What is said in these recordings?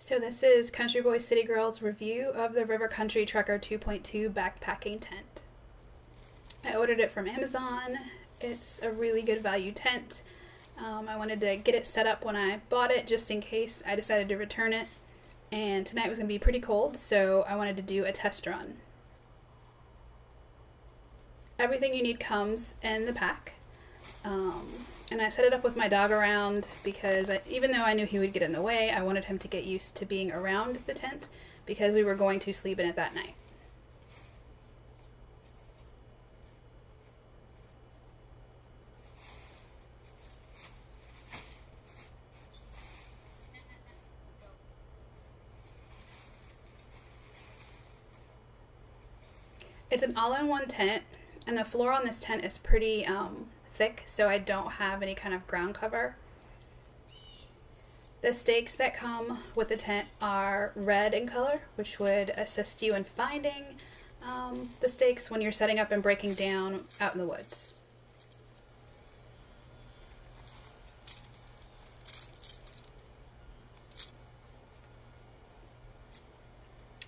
So this is Country Boy City Girl's review of the River Country Trucker 2.2 backpacking tent. I ordered it from Amazon. It's a really good value tent. I wanted to get it set up when I bought it just in case I decided to return it. And tonight was going to be pretty cold, so I wanted to do a test run. Everything you need comes in the pack. And I set it up with my dog around because even though I knew he would get in the way, I wanted him to get used to being around the tent because we were going to sleep in it that night. It's an all-in-one tent, and the floor on this tent is pretty thick, so I don't have any kind of ground cover. The stakes that come with the tent are red in color, which would assist you in finding the stakes when you're setting up and breaking down out in the woods.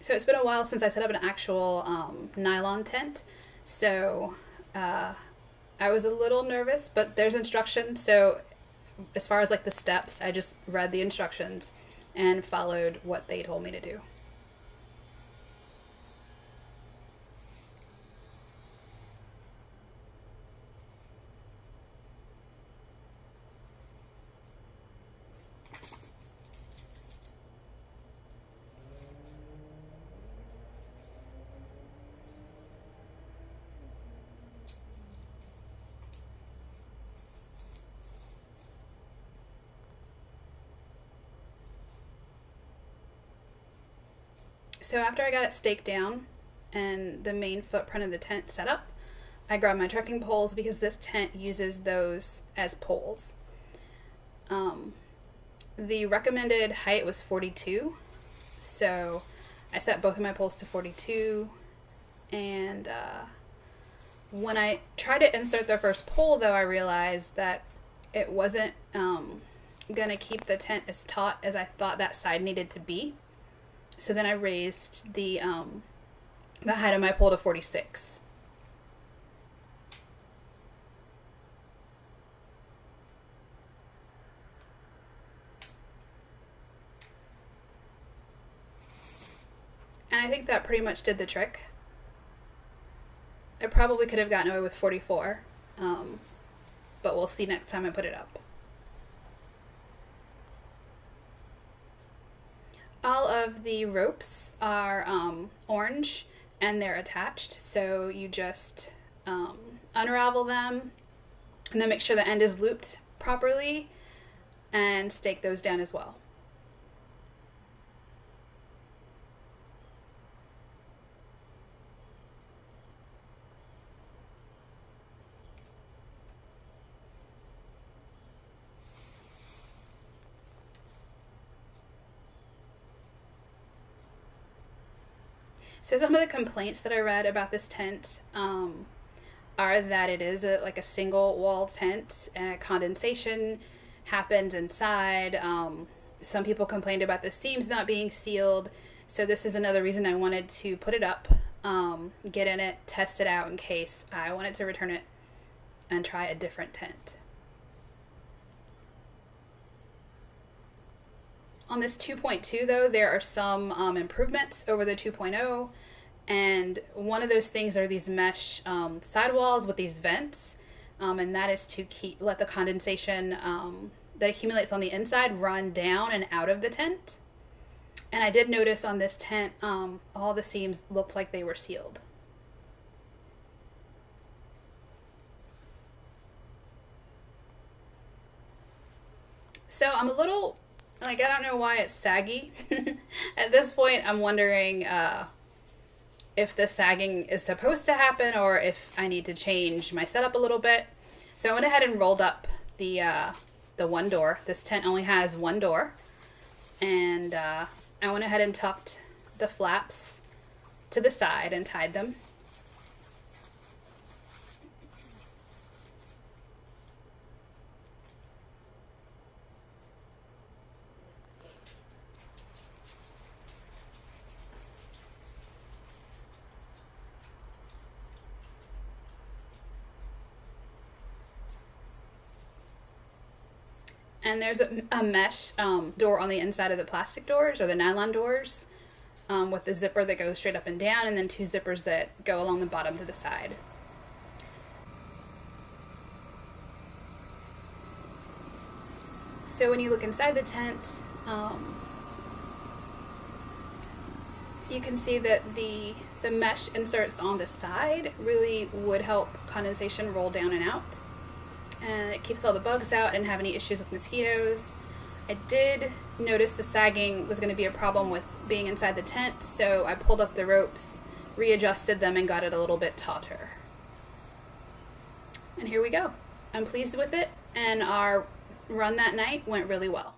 So it's been a while since I set up an actual nylon tent, so I was a little nervous, but there's instructions, so as far as like the steps, I just read the instructions and followed what they told me to do. So after I got it staked down and the main footprint of the tent set up, I grabbed my trekking poles because this tent uses those as poles. The recommended height was 42, so I set both of my poles to 42, and when I tried to insert the first pole, though, I realized that it wasn't gonna keep the tent as taut as I thought that side needed to be. So then I raised the height of my pole to 46. And I think that pretty much did the trick. I probably could have gotten away with 44, but we'll see next time I put it up. All of the ropes are orange and they're attached, so you just unravel them and then make sure the end is looped properly and stake those down as well. So some of the complaints that I read about this tent are that it is like a single wall tent and condensation happens inside. Some people complained about the seams not being sealed. So this is another reason I wanted to put it up, get in it, test it out in case I wanted to return it and try a different tent. On this 2.2 though, there are some improvements over the 2.0, and one of those things are these mesh sidewalls with these vents, and that is to let the condensation that accumulates on the inside run down and out of the tent. And I did notice on this tent, all the seams looked like they were sealed. So I'm a little, I don't know why it's saggy. At this point, I'm wondering if the sagging is supposed to happen or if I need to change my setup a little bit. So I went ahead and rolled up the one door. This tent only has one door. And I went ahead and tucked the flaps to the side and tied them. And there's a mesh door on the inside of the plastic doors, or the nylon doors, with the zipper that goes straight up and down, and then 2 zippers that go along the bottom to the side. So when you look inside the tent, you can see that the mesh inserts on the side really would help condensation roll down and out. And it keeps all the bugs out and have any issues with mosquitoes. I did notice the sagging was going to be a problem with being inside the tent, so I pulled up the ropes, readjusted them, and got it a little bit tauter. And here we go. I'm pleased with it, and our run that night went really well.